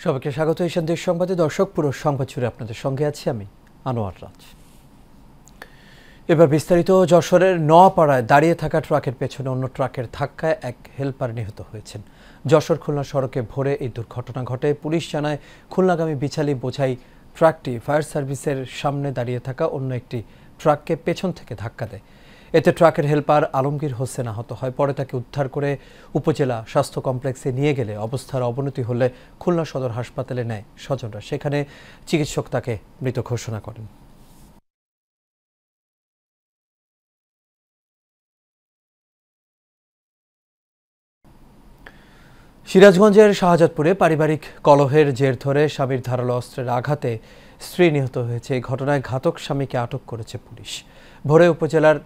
সবাইকে স্বাগত এশিয়ান দেশ সংবাদে। দর্শক, পুরো সংবাদ জুড়ে আপনাদের সঙ্গে আছি আমি আনোয়ার রাজ। এবার বিস্তারিত। যশোরের নোয়াপাড়ায় দাঁড়িয়ে থাকা ট্রাকের পেছনে অন্য ট্রাকের ধাক্কায় এক হেলপার নিহত হয়েছেন। যশোর খুলনা সড়কে ভোরে এই দুর্ঘটনা ঘটে। পুলিশ জানায়, খুলনাগামী বিচালি বোঝাই ট্রাকটি ফায়ার সার্ভিসের সামনে দাঁড়িয়ে থাকা অন্য একটি ট্রাককে পেছন থেকে ধাক্কা দেয়। এতে ট্রাকের হেলপার আলমগীর হোসেন আহত হয়। পরে তাকে উদ্ধার করে উপজেলা স্বাস্থ্য কমপ্লেক্সে নিয়ে গেলে অবস্থার অবনতি হলে খুলনা সদর হাসপাতালে নেয় স্বজনরা। সেখানে চিকিৎসক তাকে মৃত ঘোষণা করেন। সিরাজগঞ্জের শাহজাদপুরে পারিবারিক কলহের জের ধরে স্বামীর ধারালো অস্ত্রের আঘাতে স্ত্রী নিহত হয়েছে। এই ঘটনায় ঘাতক স্বামীকে আটক করেছে পুলিশ। ভোরে উপজেলার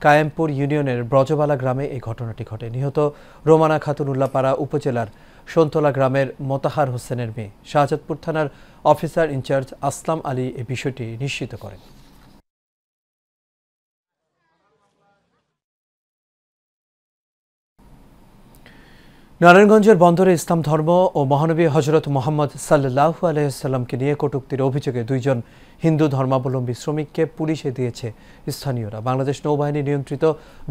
কায়েমপুর ইউনিয়নের ব্রজবালা গ্রামে এই ঘটনাটি ঘটে। নিহত রোমানা খাতুন উল্লাপাড়া উপজেলার সন্তলা গ্রামের মোতাহার হোসেনের মেয়ে। শাহজাদপুর থানার অফিসার ইনচার্জ আসলাম আলী এই বিষয়টি নিশ্চিত করেন। নারায়ণগঞ্জের বন্দরে ইসলাম ধর্ম ও মহানবী হজরত মোহাম্মদ সাল্লাল্লাহু আলাইহি ওয়াসাল্লামকে নিয়ে কটূক্তির অভিযোগে দুইজন হিন্দু ধর্মাবলম্বী শ্রমিককে পুলিশে দিয়েছে স্থানীয়রা। বাংলাদেশ নৌবাহিনী নিয়ন্ত্রিত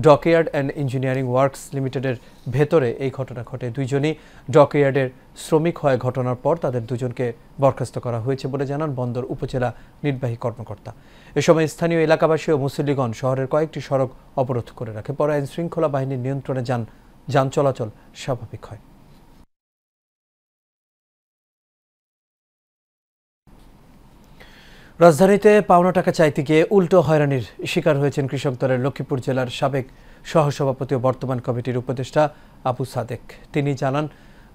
ডকইয়ার্ড অ্যান্ড ইঞ্জিনিয়ারিং ওয়ার্কস লিমিটেডের ভেতরে এই ঘটনা ঘটে। দুইজনই ডকইয়ার্ডের শ্রমিক হওয়ায় ঘটনার পর তাদের দুজনকে বরখাস্ত করা হয়েছে বলে জানান বন্দর উপজেলা নির্বাহী কর্মকর্তা। এ সময় স্থানীয় এলাকাবাসী ও মুসল্লিগণ শহরের কয়েকটি সড়ক অবরোধ করে রাখে। পরে আইন শৃঙ্খলা বাহিনীর নিয়ন্ত্রণে যান চলাচল স্বাভাবিক হয়। রাজধানীতে পাওনা টাকা চাইতে গিয়ে উল্টো হয়রানির শিকার হয়েছেন কৃষক দলের লক্ষ্মীপুর জেলার সাবেক সহসভাপতি ও বর্তমান কমিটির উপদেষ্টা আবু সাদেক। তিনি জানান,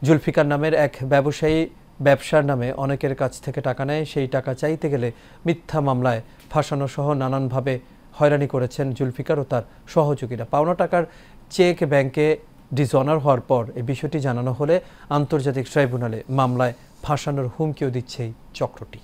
জুলফিকার নামের এক ব্যবসায়ী ব্যবসার নামে অনেকের কাছ থেকে টাকা নেয়। সেই টাকা চাইতে গেলে মিথ্যা মামলায় ফাঁসানো সহ নানানভাবে হয়রানি করেছেন জুলফিকার ও তার সহযোগীরা। পাওনা টাকার চেক ব্যাংকে ডিসঅনার হওয়ার পর এই বিষয়টি জানানো হলে আন্তর্জাতিক ট্রাইব্যুনালে মামলায় ফাঁসানোর হুমকিও দিচ্ছে এই চক্রটি।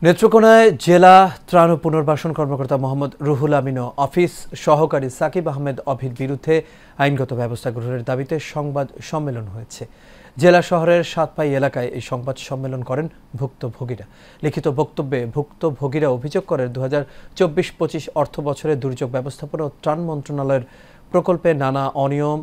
নেত্রকোনায় জেলা ত্রাণ ও পুনর্বাসন কর্মকর্তা মোহাম্মদ রুহুল আমিন ও অফিস সহকারী সাকিব আহমেদ অভির বিরুদ্ধে আইনগত ব্যবস্থা গ্রহণের দাবিতে সংবাদ সম্মেলন হয়েছে। জেলা শহরের সাতপাই এলাকায় এই সংবাদ সম্মেলন করেন ভুক্তভোগীরা। লিখিত বক্তব্যে ভুক্তভোগীরা অভিযোগ করেন, 2024-25 অর্থ বছরে দুর্যোগ ব্যবস্থাপনা ও ত্রাণ মন্ত্রণালয়ের প্রকল্পে নানা অনিয়ম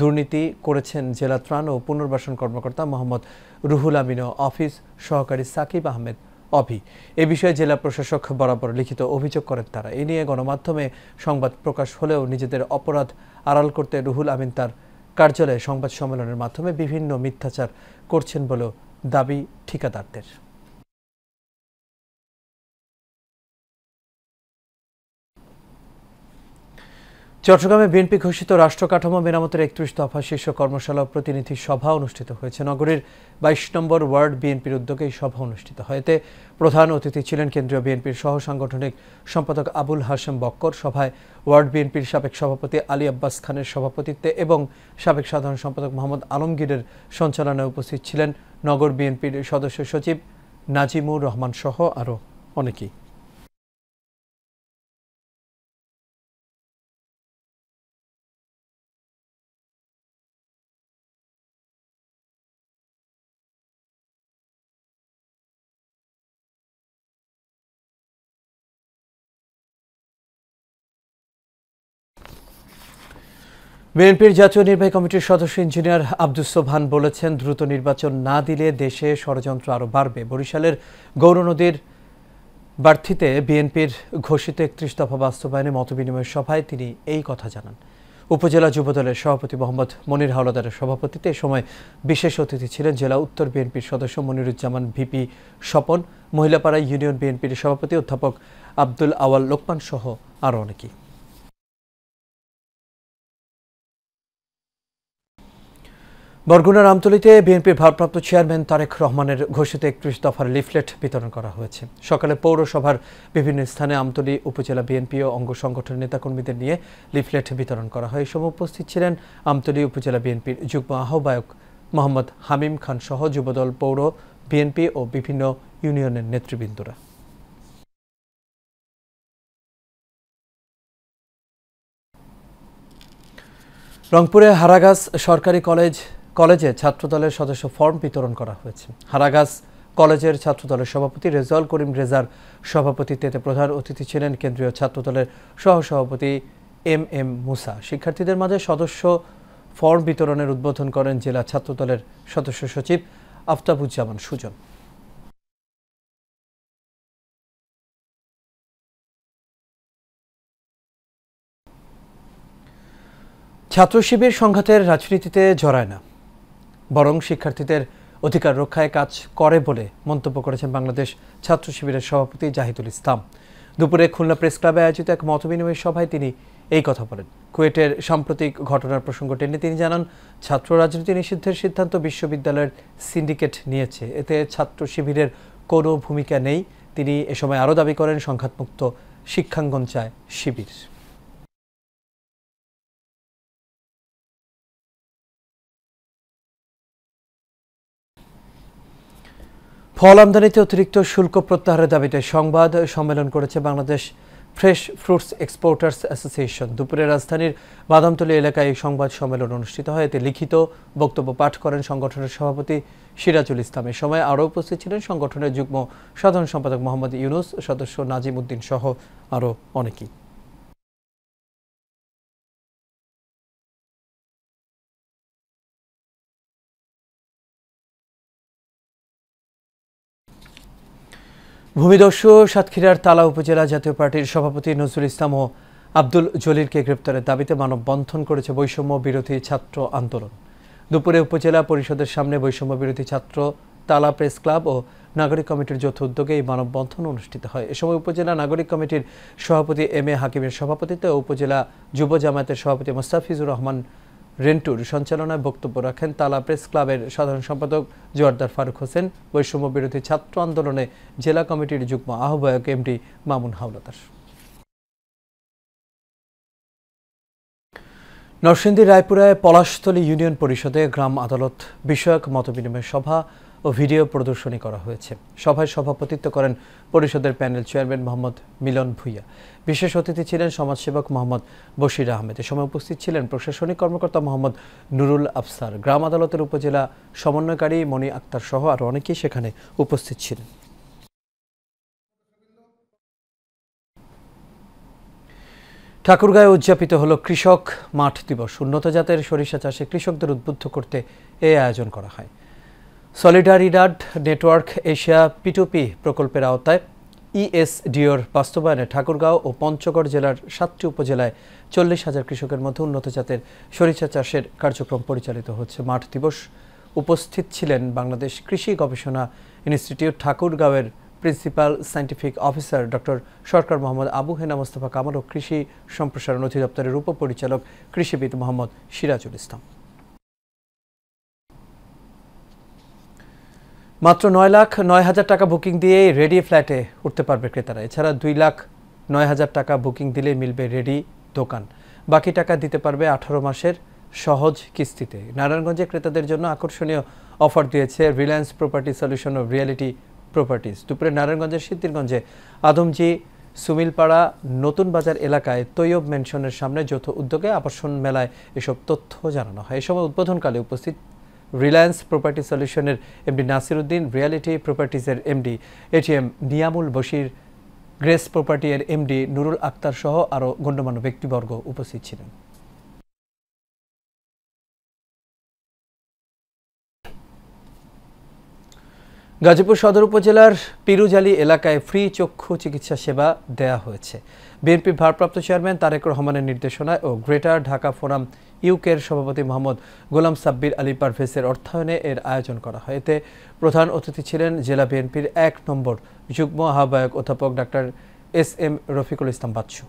দুর্নীতি করেছেন জেলা ত্রাণ ও পুনর্বাসন কর্মকর্তা মোহাম্মদ রুহুল আমিন ও অফিস সহকারী সাকিব আহমেদ অভি। এ বিষয়ে জেলা প্রশাসক বরাবর লিখিত অভিযোগ করেন তারা। এ নিয়ে গণমাধ্যমে সংবাদ প্রকাশ হলেও নিজেদের অপরাধ আড়াল করতে রুহুল আমিন তার কার্যালয়ে সংবাদ সম্মেলনের মাধ্যমে বিভিন্ন মিথ্যাচার করছেন বলেও দাবি ঠিকাদারদের। চট্টগ্রামে বিএনপি ঘোষিত রাষ্ট্র কাঠামো মেরামতের 31 দফা শীর্ষ কর্মশালা ও প্রতিনিধি সভা অনুষ্ঠিত হয়েছে। নগরীর 22 নম্বর ওয়ার্ড বিএনপির উদ্যোগে এই সভা অনুষ্ঠিত হয়। এতে প্রধান অতিথি ছিলেন কেন্দ্রীয় বিএনপির সহ সাংগঠনিক সম্পাদক আবুল হাশেম বক্কর। সভায় ওয়ার্ড বিএনপির সাবেক সভাপতি আলী আব্বাস খানের সভাপতিত্বে এবং সাবেক সাধারণ সম্পাদক মোহাম্মদ আলমগীরের সঞ্চালনায় উপস্থিত ছিলেন নগর বিএনপির সদস্য সচিব নাজিমুর রহমান সহ আরও অনেকেই। বিএনপির জাতীয় নির্বাহী কমিটির সদস্য ইঞ্জিনিয়ার আব্দুস সোবহান বলেছেন, দ্রুত নির্বাচন না দিলে দেশে ষড়যন্ত্র আরও বাড়বে। বরিশালের গৌরনদীর বার্থিতে বিএনপির ঘোষিত 31 দফা বাস্তবায়নে মতবিনিময় সভায় তিনি এই কথা জানান। উপজেলা যুবদলের সভাপতি মোহাম্মদ মনির হাওলাদারের সভাপতিত্বে এ সময় বিশেষ অতিথি ছিলেন জেলা উত্তর বিএনপির সদস্য মনিরুজ্জামান ভিপি স্বপন, মহিলাপাড়া ইউনিয়ন বিএনপির সভাপতি অধ্যাপক আব্দুল আওয়াল লোকমান সহ আরও অনেকেই। বরগুনার আমতলীতে বিএনপির ভারপ্রাপ্ত চেয়ারম্যান তারেক রহমানের ঘোষিত 31 দফার লিফলেট বিতরণ করা হয়েছে। সকালে পৌরসভার বিভিন্ন স্থানে আমতলী উপজেলা বিএনপি ও অঙ্গ সংগঠনের নেতাকর্মীদের নিয়ে লিফলেট বিতরণ করা হয়। এই সময় উপস্থিত ছিলেন আমতলী উপজেলা বিএনপির যুগ্ম আহ্বায়ক মোহাম্মদ হামিম খান সহ যুবদল, পৌর বিএনপি ও বিভিন্ন ইউনিয়নের নেতৃবৃন্দরা। রংপুরে হারাগাছ সরকারি কলেজে ছাত্রদলের সদস্য ফর্ম বিতরণ করা হয়েছে। হারাগাছ কলেজের ছাত্রদলের সভাপতি রেজাউল করিম রেজার সভাপতিত্বে প্রধান অতিথি ছিলেন কেন্দ্রীয় ছাত্রদলের সহসভাপতি এম মুসা। শিক্ষার্থীদের মাঝে সদস্য ফর্ম বিতরণের উদ্বোধন করেন জেলা ছাত্রদলের সদস্য সচিব আফতাবুজ্জামান সুজন। ছাত্র শিবির সংঘাতের রাজনীতিতে জড়ায় না, বরং শিক্ষার্থীদের অধিকার রক্ষায় কাজ করে বলে মন্তব্য করেছেন বাংলাদেশ ছাত্র শিবিরের সভাপতি জাহিদুল ইসলাম। দুপুরে খুলনা প্রেস ক্লাবে আয়োজিত এক মতবিনিময় সভায় তিনি এই কথা বলেন। কুয়েটের সাম্প্রতিক ঘটনার প্রসঙ্গ টেনে তিনি জানান, ছাত্র রাজনীতি নিষিদ্ধের সিদ্ধান্ত বিশ্ববিদ্যালয়ের সিন্ডিকেট নিয়েছে, এতে ছাত্র শিবিরের কোনো ভূমিকা নেই। তিনি এ সময় আরও দাবি করেন, সংঘাতমুক্ত শিক্ষাঙ্গন চায় শিবির। ফল আমদানিতে অতিরিক্ত শুল্ক প্রত্যাহারের দাবিতে সংবাদ সম্মেলন করেছে Bangladesh fresh fruits exporters association. দুপুরে রাজধানীর বাদামতলী এলাকায় এই সংবাদ সম্মেলন অনুষ্ঠিত হয়। এতে লিখিত বক্তব্য পাঠ করেন সংগঠনের সভাপতি সিরাজুল ইসলাম। এ সময় আরও উপস্থিত ছিলেন সংগঠনের যুগ্ম সাধারণ সম্পাদক মোহাম্মদ ইউনুস, সদস্য নাজিম উদ্দিন সহ আরও অনেকেই। ভূমিদস্যু সাতক্ষীরার তালা উপজেলা জাতীয় পার্টির সভাপতি নজরুল ইসলাম ও আব্দুল জলিলকে গ্রেপ্তারের দাবিতে মানববন্ধন করেছে বৈষম্য বিরোধী ছাত্র আন্দোলন। দুপুরে উপজেলা পরিষদের সামনে বৈষম্য বিরোধী ছাত্র, তালা প্রেস ক্লাব ও নাগরিক কমিটির যৌথ উদ্যোগে এই মানববন্ধন অনুষ্ঠিত হয়। এ সময় উপজেলা নাগরিক কমিটির সভাপতি এম.এ. হাকিমের সভাপতিত্বে ও উপজেলা যুব জামায়াতের সভাপতি মোস্তাফিজুর রহমান রেন্টুর সঞ্চালনায় বক্তব্য রাখেন তালা প্রেস ক্লাবের সাধারণ সম্পাদক জোয়ারদার ফারুক হোসেন, বৈষম্য বিরোধী ছাত্র আন্দোলনে জেলা কমিটির যুগ্ম আহ্বায়ক এমডি মামুন হাওলাদার। নরসিংদীর রায়পুরায় পলাশতলী ইউনিয়ন পরিষদে গ্রাম আদালত বিষয়ক মতবিনিময় সভা ও ভিডিও প্রদর্শনী করা হয়েছে। সভায় সভাপতিত্ব করেন পরিষদের প্যানেল চেয়ারম্যান মোহাম্মদ মিলন ভুইয়া। বিশেষ অতিথি ছিলেন সমাজসেবক মোহাম্মদ বশির আহমেদ। এ সময় উপস্থিত ছিলেন প্রশাসনিক কর্মকর্তা মোহাম্মদ নুরুল আফসার, গ্রাম আদালতের উপজেলা সমন্বয়কারী মনি আক্তার সহ আরও অনেকেই সেখানে উপস্থিত ছিলেন। ঠাকুরগাঁয়ে উদযাপিত হল কৃষক মাঠ দিবস। উন্নত জাতের সরিষা চাষে কৃষকদের উদ্বুদ্ধ করতে এই আয়োজন করা হয়। সলিডারিডাড নেটওয়ার্ক এশিয়া P2P প্রকল্পের আওতায় ESDOর বাস্তবায়নে ঠাকুরগাঁও ও পঞ্চগড় জেলার 7টি উপজেলায় 40,000 কৃষকের মধ্যে উন্নত জাতের সরিষা চাষের কার্যক্রম পরিচালিত হচ্ছে। মাঠ দিবস উপস্থিত ছিলেন বাংলাদেশ কৃষি গবেষণা ইনস্টিটিউট ঠাকুরগাঁওয়ের principal scientific officer doctor Sarkar Mohammad Abu Hena Mostafa Kamal ও কৃষি সম্প্রসারণ অধিদপ্তরের উপপরিচালক কৃষিবিদ মোহাম্মদ সিরাজুল ইসলাম। মাত্র 9,09,000 টাকা বুকিং দিয়ে রেডি ফ্ল্যাটে উঠতে পারবে ক্রেতারা। এছাড়া 2,09,000 টাকা বুকিং দিলে মিলবে রেডি দোকান। বাকি টাকা দিতে পারবে 18 মাসের সহজ কিস্তিতে। নারায়ণগঞ্জে ক্রেতাদের জন্য আকর্ষণীয় অফার দিয়েছে রিলায়েন্স প্রপার্টি সলিউশন ও রিয়েলিটি প্রপার্টিজ। দুপুরে নারায়ণগঞ্জের সিদ্ধিরগঞ্জে আদমজি সুমিলপাড়া নতুন বাজার এলাকায় তৈয়ব ম্যানশনের সামনে যৌথ উদ্যোগে আবাসন মেলায় এসব তথ্য জানানো হয়। এ সময় উদ্বোধনকালে উপস্থিত রিলায়েন্স প্রপার্টি সলিউশনের এমডি নাসির উদ্দিন, রিয়ালিটি প্রপার্টিজের MD ATM Niamul Bashir, grace property এর এমডি নুরুল আক্তার সহ আরও গণ্যমান্য ব্যক্তিবর্গ উপস্থিত ছিলেন। গাজীপুর সদর উপজেলার পিরুজালি এলাকায় ফ্রি চক্ষু চিকিৎসা সেবা দেয়া হয়েছে। বিএনপি ভারপ্রাপ্ত চেয়ারম্যান তারেক রহমানের নির্দেশনায় ও গ্রেটার ঢাকা ফোরাম ইউকের সভাপতি মোহাম্মদ গোলাম সাব্বির আলী পারভেজের অর্থায়নে এর আয়োজন করা হয়। এতে প্রধান অতিথি ছিলেন জেলা বিএনপির 1 নম্বর যুগ্ম আহ্বায়ক অধ্যাপক ডাক্তার SM রফিকুল ইসলাম বাচ্চু।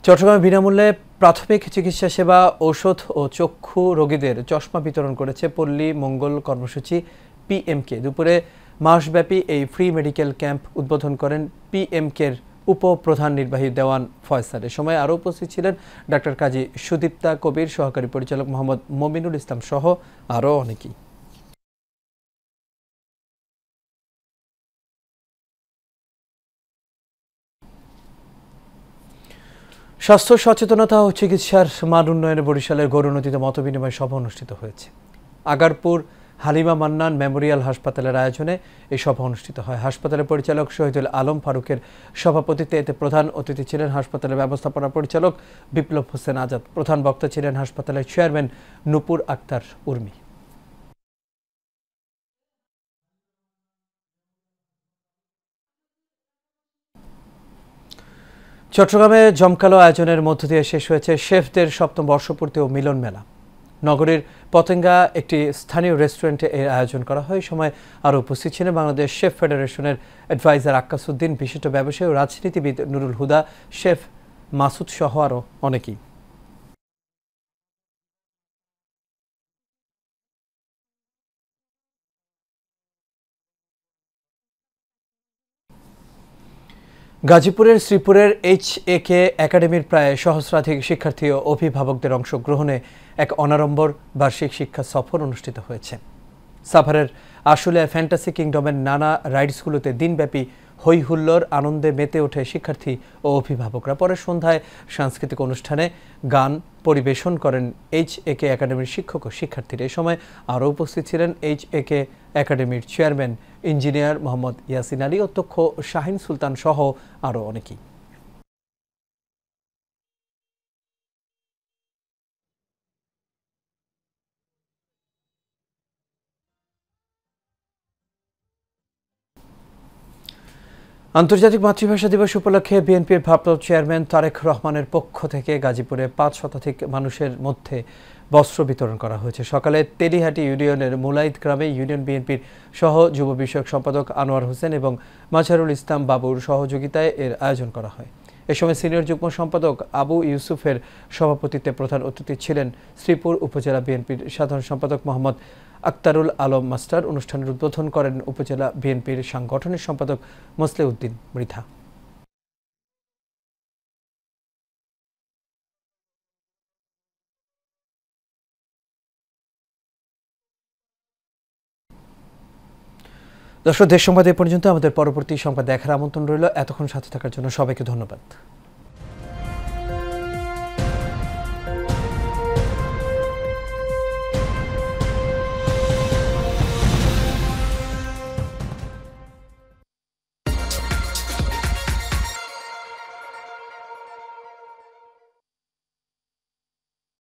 চট্টগ্রামে বিনামূল্যে প্রাথমিক চিকিৎসা সেবা, ঔষধ ও চক্ষু রোগীদের চশমা বিতরণ করেছে পল্লী মঙ্গল কর্মসূচি PMK। দুপুরে মাসব্যাপী এই ফ্রি মেডিকেল ক্যাম্প উদ্বোধন করেন PMKর উপপ্রধান নির্বাহী দেওয়ান ফয়সাল। এ সময় আরও উপস্থিত ছিলেন ডাক্তার কাজী সুদীপ্তা কবির, সহকারী পরিচালক মোহাম্মদ মমিনুল ইসলাম সহ আরও অনেকেই। স্বাস্থ্য সচেতনতা ও চিকিৎসার মান উন্নয়নে বরিশালের গৌরনদীতে মতবিনিময় সভা অনুষ্ঠিত হয়েছে। আগারপুর হালিমা মান্নান মেমোরিয়াল হাসপাতালের আয়োজনে এই সভা অনুষ্ঠিত হয়। হাসপাতালের পরিচালক শহীদুল আলম ফারুকের সভাপতিত্বে এতে প্রধান অতিথি ছিলেন হাসপাতালের ব্যবস্থাপনা পরিচালক বিপ্লব হোসেন আজাদ। প্রধান বক্তা ছিলেন হাসপাতালের চেয়ারম্যান নূপুর আক্তার উর্মি। চট্টগ্রামে জমকালো আয়োজনের মধ্য দিয়ে শেষ হয়েছে শেফদের ৭ম বর্ষপূর্তি ও মিলন মেলা। নগরীর পতেঙ্গা একটি স্থানীয় রেস্টুরেন্টে এর আয়োজন করা হয়। সময় আরও উপস্থিত ছিলেন বাংলাদেশ শেফ ফেডারেশনের অ্যাডভাইজার আক্কাস উদ্দিন, বিশিষ্ট ব্যবসায়ী ও রাজনীতিবিদ নুরুল হুদা, শেফ মাসুদ সহ আরও অনেকেই। গাজীপুরের শ্রীপুরের HAK একাডেমির প্রায় সহস্রাধিক শিক্ষার্থী ও অভিভাবকদের অংশগ্রহণে এক অনাড়ম্বর বার্ষিক শিক্ষা সফর অনুষ্ঠিত হয়েছে। সাভারের আশুলিয়া ফ্যান্টাসি কিংডমের নানা রাইডসগুলোতে দিনব্যাপী হই হুল্লোড় আনন্দে মেতে ওঠে শিক্ষার্থী ও অভিভাবকরা। পরে সন্ধ্যায় সাংস্কৃতিক অনুষ্ঠানে গান পরিবেশন করেন HAK একাডেমির শিক্ষক ও শিক্ষার্থীরা। এ সময় আরও উপস্থিত ছিলেন HAK একাডেমির চেয়ারম্যান ইঞ্জিনিয়ার মোহাম্মদ ইয়াসিন আলী, অধ্যক্ষ শাহিন সুলতান সহ আরও অনেকেই। আন্তর্জাতিক মাতৃভাষা দিবস উপলক্ষে বিএনপির ভারপ্রাপ্ত চেয়ারম্যান তারেক রহমানের পক্ষ থেকে গাজীপুরে ৫ শতাধিক মানুষের মধ্যে বস্ত্র বিতরণ করা হয়েছে। সকালে তেলিহাটি ইউনিয়নের মুলাইদ গ্রামে ইউনিয়ন বিএনপির সহ যুব বিষয়ক সম্পাদক আনোয়ার হোসেন এবং মাঝারুল ইসলাম বাবুর সহযোগিতায় এর আয়োজন করা হয়। এ সময় সিনিয়র যুগ্ম সম্পাদক আবু ইউসুফের সভাপতিত্বে প্রধান অতিথি ছিলেন শ্রীপুর উপজেলা বিএনপির সাধারণ সম্পাদক মোহাম্মদ আক্তারুল আলম মাস্টার। অনুষ্ঠানের উদ্বোধন করেন উপজেলা বিএনপির সাংগঠনিক সম্পাদক মোসলেউদ্দিন মৃধা। দর্শক, দেশ সংবাদ এ পর্যন্ত। আমাদের পরবর্তী সংবাদ দেখার আমন্ত্রণ রইল। এতক্ষণ সাথে থাকার জন্য সবাইকে ধন্যবাদ।